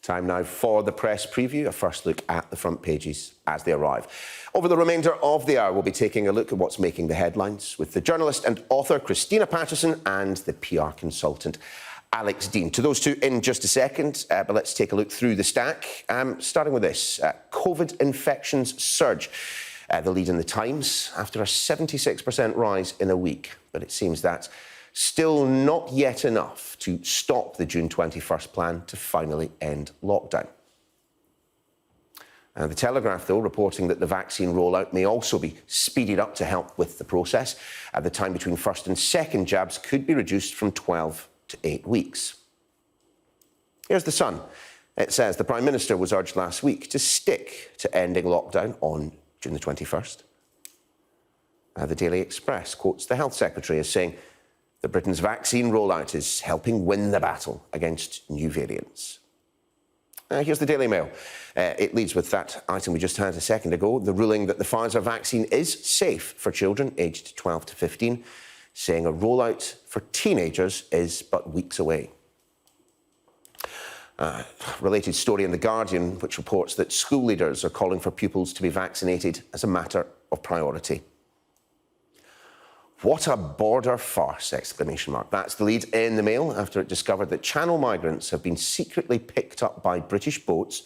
Time now for the press preview, a first look at the front pages as they arrive. Over the remainder of the hour, we'll be taking a look at what's making the headlines with the journalist and author Christina Patterson and the PR consultant Alex Deane. To those two in just a second, but let's take a look through the stack, starting with this. COVID infections surge. The lead in the Times after a 76% rise in a week, but it seems that's still not yet enough to stop the June 21st plan to finally end lockdown. The Telegraph, though, reporting that the vaccine rollout may also be speeded up to help with the process. The time between first and second jabs could be reduced from 12 to 8 weeks. Here's The Sun. It says the Prime Minister was urged last week to stick to ending lockdown on June the 21st. The Daily Express quotes the Health Secretary as saying that Britain's vaccine rollout is helping win the battle against new variants. Here's the Daily Mail. It leads with that item we just had a second ago, the ruling that the Pfizer vaccine is safe for children aged 12 to 15, saying a rollout for teenagers is but weeks away. Related story in The Guardian, which reports that school leaders are calling for pupils to be vaccinated as a matter of priority. What a border farce, exclamation mark. That's the lead in the Mail after it discovered that Channel migrants have been secretly picked up by British boats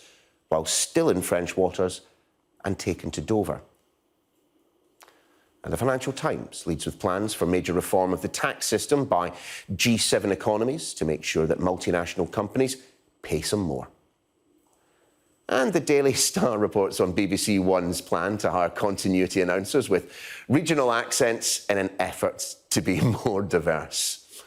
while still in French waters and taken to Dover. And the Financial Times leads with plans for major reform of the tax system by G7 economies to make sure that multinational companies pay some more. And the Daily Star reports on BBC One's plan to hire continuity announcers with regional accents in an effort to be more diverse.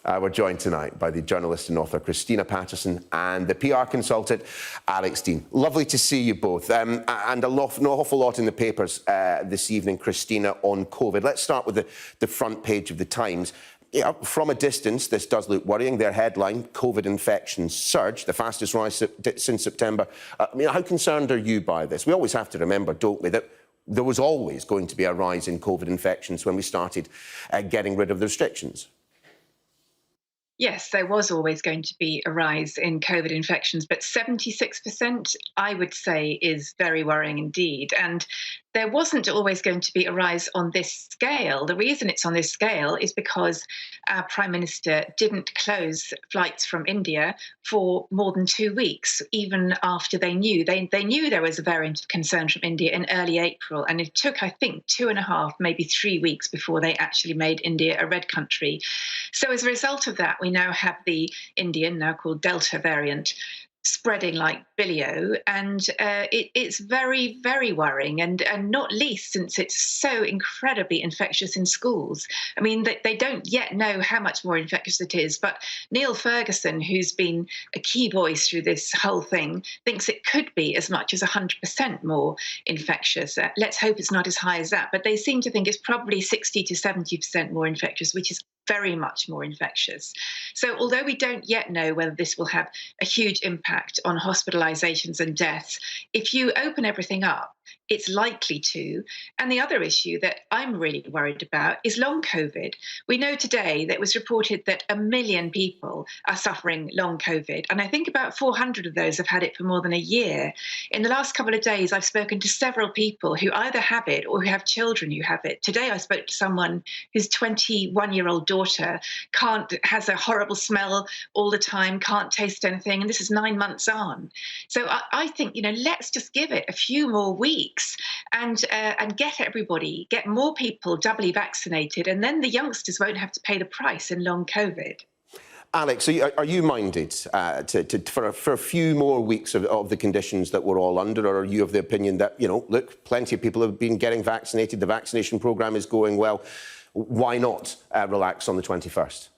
We're joined tonight by the journalist and author Christina Patterson and the PR consultant Alex Deane. Lovely to see you both. And an awful lot in the papers this evening, Christina, on COVID. Let's start with the front page of the Times. Yeah, from a distance, this does look worrying. Their headline, COVID infections surge, the fastest rise since September. How concerned are you by this? We always have to remember, don't we, that there was always going to be a rise in COVID infections when we started getting rid of the restrictions. Yes, there was always going to be a rise in COVID infections, but 76%, I would say, is very worrying indeed. And there wasn't always going to be a rise on this scale. The reason it's on this scale is because our Prime Minister didn't close flights from India for more than 2 weeks, even after they knew. They knew there was a variant of concern from India in early April, and it took, I think, 2.5, maybe 3 weeks before they actually made India a red country. So as a result of that, we now have the Indian, now called Delta variant, spreading like bilio, and it's very, very worrying, and not least since it's so incredibly infectious in schools. I mean, they don't yet know how much more infectious it is, but Niall Paterson, who's been a key voice through this whole thing, thinks it could be as much as 100% more infectious. Let's hope it's not as high as that, but they seem to think it's probably 60 to 70% more infectious, which is very much more infectious. So although we don't yet know whether this will have a huge impact on hospitalizations and deaths, if you open everything up, it's likely to. And the other issue that I'm really worried about is long COVID. We know today that it was reported that 1 million people are suffering long COVID, and I think about 400 of those have had it for more than a year. In the last couple of days, I've spoken to several people who either have it or who have children who have it. Today, I spoke to someone whose 21-year-old daughter has a horrible smell all the time, can't taste anything, and this is 9 months on. So I think, let's just give it a few more weeks and get more people doubly vaccinated, and then the youngsters won't have to pay the price in long COVID. Alex, are you minded for a few more weeks of the conditions that we're all under, or are you of the opinion that, look, plenty of people have been getting vaccinated, the vaccination programme is going well, why not relax on the 21st?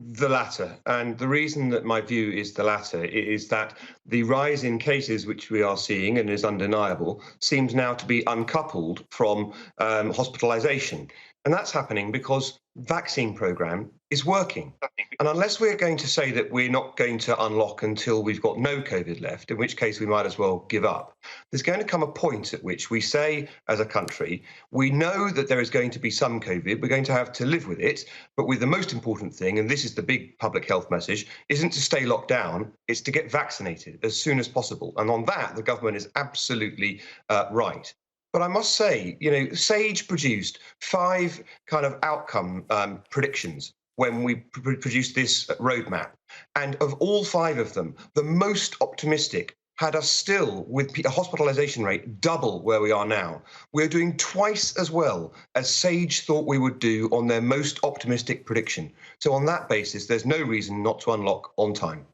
The latter. And the reason that my view is the latter is that the rise in cases which we are seeing and is undeniable seems now to be uncoupled from hospitalisation. And that's happening because vaccine programme is working. And unless we're going to say that we're not going to unlock until we've got no COVID left, in which case we might as well give up, there's going to come a point at which we say as a country, we know that there is going to be some COVID, we're going to have to live with it, but with the most important thing, and this is the big public health message, isn't to stay locked down, it's to get vaccinated as soon as possible. And on that, the government is absolutely right. But I must say, SAGE produced 5 kind of outcome predictions when we produced this roadmap. And of all 5 of them, the most optimistic had us still with a hospitalisation rate double where we are now. We're doing twice as well as SAGE thought we would do on their most optimistic prediction. So on that basis, there's no reason not to unlock on time.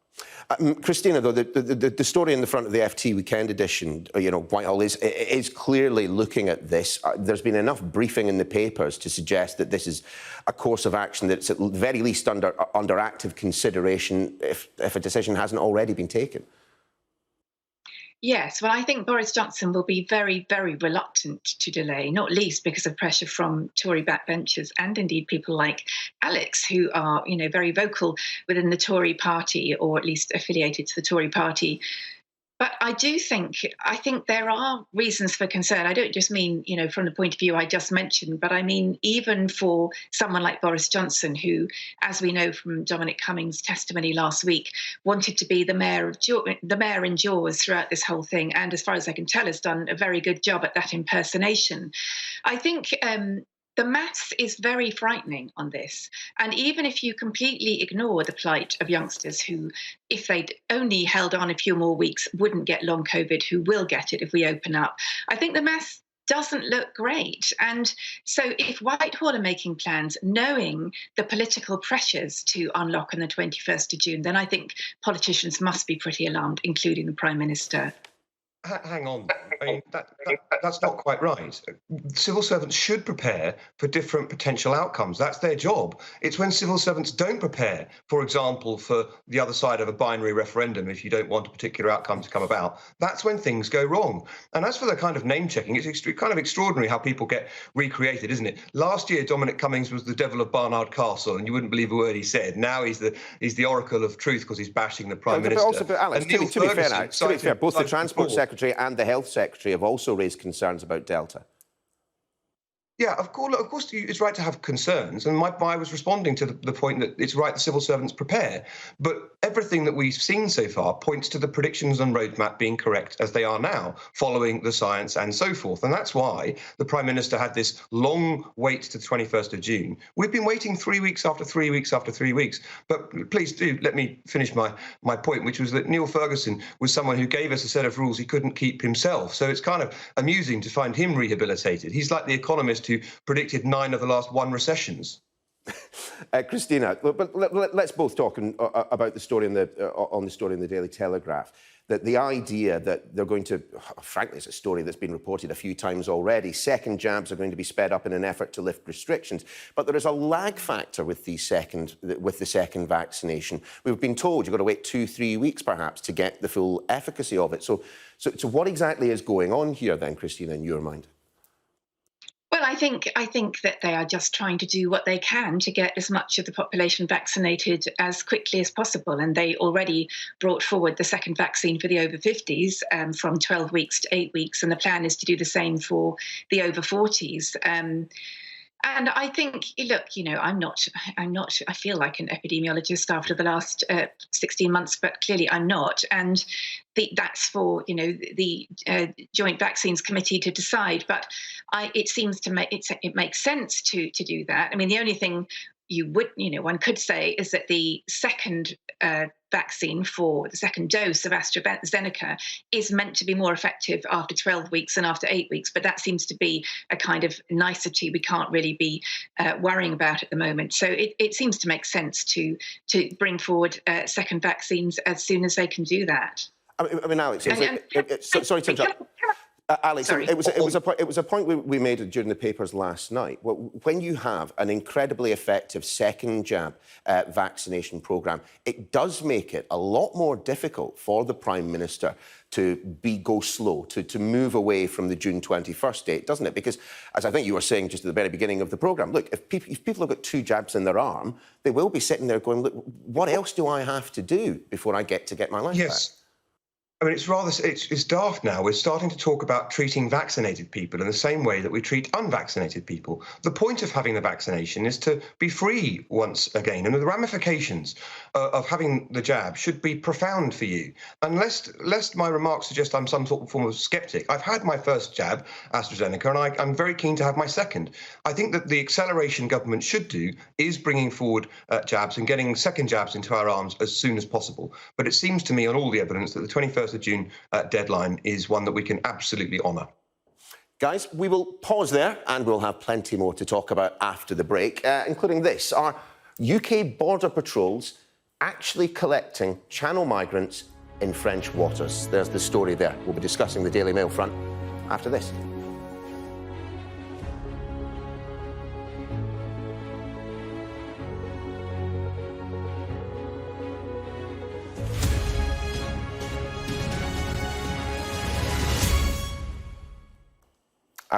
Christina, though, the story in the front of the FT Weekend edition, Whitehall is clearly looking at this. There's been enough briefing in the papers to suggest that this is a course of action that's at the very least under active consideration if a decision hasn't already been taken. Yes, well, I think Boris Johnson will be very, very reluctant to delay, not least because of pressure from Tory backbenchers and indeed people like Alex, who are, very vocal within the Tory party, or at least affiliated to the Tory party. But I think there are reasons for concern. I don't just mean, from the point of view I just mentioned, but I mean even for someone like Boris Johnson, who, as we know from Dominic Cummings' testimony last week, wanted to be the mayor in Jaws throughout this whole thing, and as far as I can tell, has done a very good job at that impersonation. I think the maths is very frightening on this. And even if you completely ignore the plight of youngsters who, if they'd only held on a few more weeks, wouldn't get long COVID, who will get it if we open up, I think the maths doesn't look great. And so if Whitehall are making plans, knowing the political pressures to unlock on the 21st of June, then I think politicians must be pretty alarmed, including the Prime Minister. Hang on. I mean, that's not quite right. Civil servants should prepare for different potential outcomes. That's their job. It's when civil servants don't prepare, for example, for the other side of a binary referendum, if you don't want a particular outcome to come about, that's when things go wrong. And as for the kind of name checking, it's kind of extraordinary how people get recreated, isn't it? Last year, Dominic Cummings was the devil of Barnard Castle, and you wouldn't believe a word he said. Now he's the oracle of truth because he's bashing the Prime Minister. But Alex, to be fair, both the Transport Secretary and the Health Secretary have also raised concerns about Delta. Yeah, of course, it's right to have concerns, and I was responding to the point that it's right that civil servants prepare. But everything that we've seen so far points to the predictions and roadmap being correct as they are now, following the science and so forth. And that's why the Prime Minister had this long wait to the 21st of June. We've been waiting 3 weeks after 3 weeks after 3 weeks. But please do let me finish my point, which was that Niall Ferguson was someone who gave us a set of rules he couldn't keep himself. So it's kind of amusing to find him rehabilitated. He's like the economist who predicted 9 of the last 1 recessions. Christina, but let's both talk about the story on the story in the Daily Telegraph. That the idea that they're going to, frankly, it's a story that's been reported a few times already. Second jabs are going to be sped up in an effort to lift restrictions, but there is a lag factor with the second vaccination. We've been told you've got to wait 2-3 weeks, perhaps, to get the full efficacy of it. So what exactly is going on here, then, Christina, in your mind? Well, I think that they are just trying to do what they can to get as much of the population vaccinated as quickly as possible. And they already brought forward the second vaccine for the over 50s from 12 weeks to 8 weeks. And the plan is to do the same for the over 40s. And I think, look, I feel like an epidemiologist after the last 16 months, but clearly I'm not. And that's for, the Joint Vaccines Committee to decide. But it seems to it makes sense to do that. I mean, the only thing one could say is that the second vaccine for the second dose of AstraZeneca is meant to be more effective after 12 weeks than after 8 weeks. But that seems to be a kind of nicety we can't really be worrying about at the moment. So it seems to make sense to bring forward second vaccines as soon as they can do that. I mean, Alex, sorry to interrupt. Alex, Sorry. it was a point we made during the papers last night. When you have an incredibly effective second jab vaccination programme, it does make it a lot more difficult for the Prime Minister to go slow, to move away from the June 21st date, doesn't it? Because, as I think you were saying just at the very beginning of the programme, look, if people have got 2 jabs in their arm, they will be sitting there going, look, what else do I have to do before I get my life back? I mean, it's daft now. We're starting to talk about treating vaccinated people in the same way that we treat unvaccinated people. The point of having the vaccination is to be free once again, and the ramifications of having the jab should be profound for you. And lest my remarks suggest I'm some sort of form of sceptic, I've had my first jab, AstraZeneca, and I'm very keen to have my second. I think that the acceleration government should do is bringing forward jabs and getting second jabs into our arms as soon as possible. But it seems to me, on all the evidence, that the 21st of June deadline is one that we can absolutely honour. Guys, we will pause there and we'll have plenty more to talk about after the break, including this. Are UK border patrols actually collecting Channel migrants in French waters? There's the story there. We'll be discussing the Daily Mail front after this.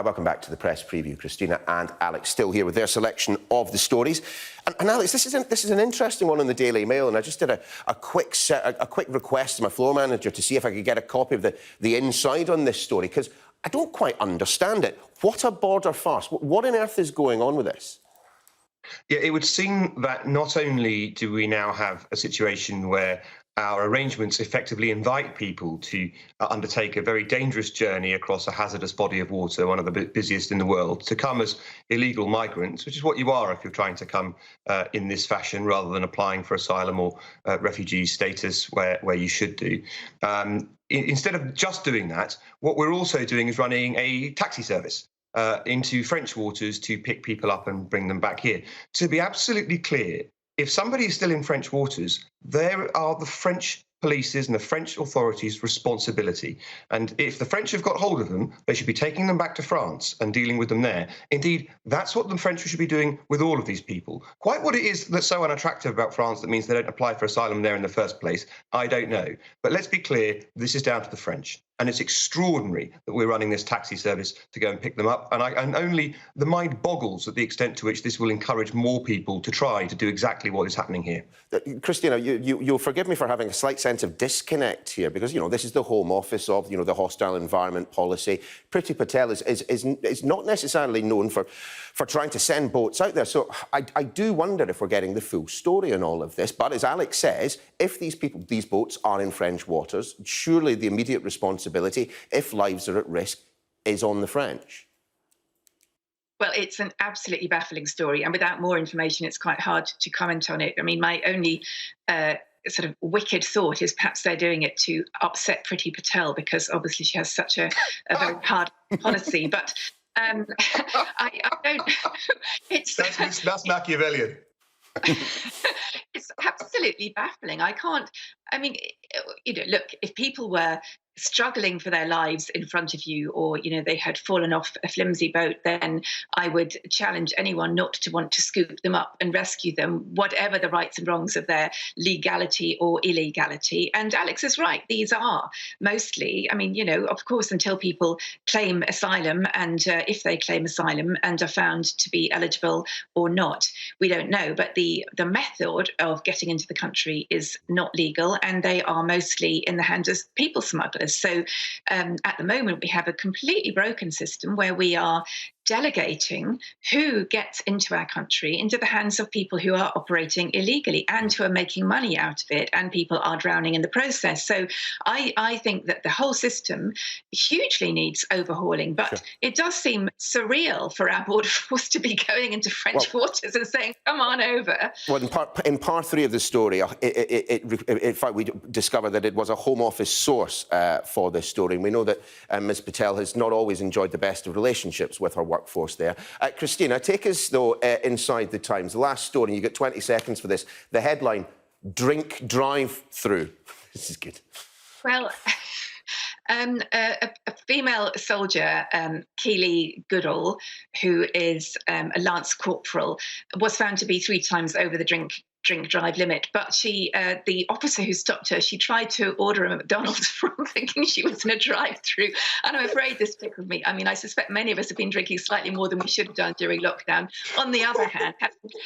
Welcome back to the press preview. Christina and Alex still here with their selection of the stories. And Alex, this is an interesting one in the Daily Mail, and I just did a quick request to my floor manager to see if I could get a copy of the inside on this story, because I don't quite understand it. What a border farce. What on earth is going on with this? Yeah, it would seem that not only do we now have a situation where our arrangements effectively invite people to undertake a very dangerous journey across a hazardous body of water, one of the busiest in the world, to come as illegal migrants, which is what you are if you're trying to come in this fashion rather than applying for asylum or refugee status where you should do. Instead of just doing that, what we're also doing is running a taxi service into French waters to pick people up and bring them back here. To be absolutely clear, if somebody is still in French waters, there are the French police's and the French authorities' responsibility. And if the French have got hold of them, they should be taking them back to France and dealing with them there. Indeed, that's what the French should be doing with all of these people. Quite what it is that's so unattractive about France that means they don't apply for asylum there in the first place, I don't know. But let's be clear, this is down to the French. And it's extraordinary that we're running this taxi service to go and pick them up. And only the mind boggles at the extent to which this will encourage more people to try to do exactly what is happening here. Christina, you'll forgive me for having a slight sense of disconnect here, because, this is the Home Office of, the hostile environment policy. Priti Patel is not necessarily known for trying to send boats out there. So I do wonder if we're getting the full story on all of this. But as Alex says, if these boats are in French waters, surely the immediate responsibility, if lives are at risk, is on the French. Well, it's an absolutely baffling story, and without more information, it's quite hard to comment on it. I mean, my only sort of wicked thought is perhaps they're doing it to upset Priti Patel, because obviously she has such a very hard policy. But I don't. That's Machiavellian. It's absolutely baffling. Look, if people were struggling for their lives in front of you, or they had fallen off a flimsy boat, then I would challenge anyone not to want to scoop them up and rescue them, whatever the rights and wrongs of their legality or illegality. And Alex is right, these are mostly, of course, until people claim asylum, and if they claim asylum and are found to be eligible or not, we don't know. But the method of getting into the country is not legal, and they are mostly in the hands of people smugglers. So at the moment, we have a completely broken system where we are delegating who gets into our country into the hands of people who are operating illegally and who are making money out of it, and people are drowning in the process. So I think that the whole system hugely needs overhauling, but sure, it does seem surreal for our border force to be going into French waters and saying, come on over. Well, in part 3 of the story, in fact, we discovered that it was a Home Office source for this story. And we know that Ms Patel has not always enjoyed the best of relationships with her workforce there. Christina, take us, though, inside the Times. The last story, you get 20 seconds for this. The headline, drink drive-through. This is good. Well, A female soldier, Keely Goodall, who is a lance corporal, was found to be 3 times over the drink drive limit, but the officer who stopped her, she tried to order a McDonald's from, thinking she was in a drive-through, and I'm afraid this tickled me. I mean, I suspect many of us have been drinking slightly more than we should have done during lockdown. On the other hand,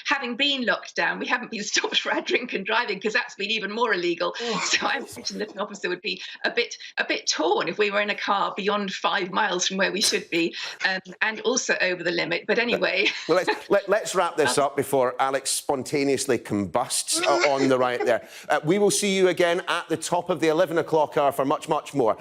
having been locked down, we haven't been stopped for our drink and driving, because that's been even more illegal. So I imagine that an officer would be a bit torn if we were in a car beyond 5 miles from where we should be, and also over the limit. But anyway, well, let's wrap this up before Alex spontaneously combusts on the right there. We will see you again at the top of the 11 o'clock hour for much, much more.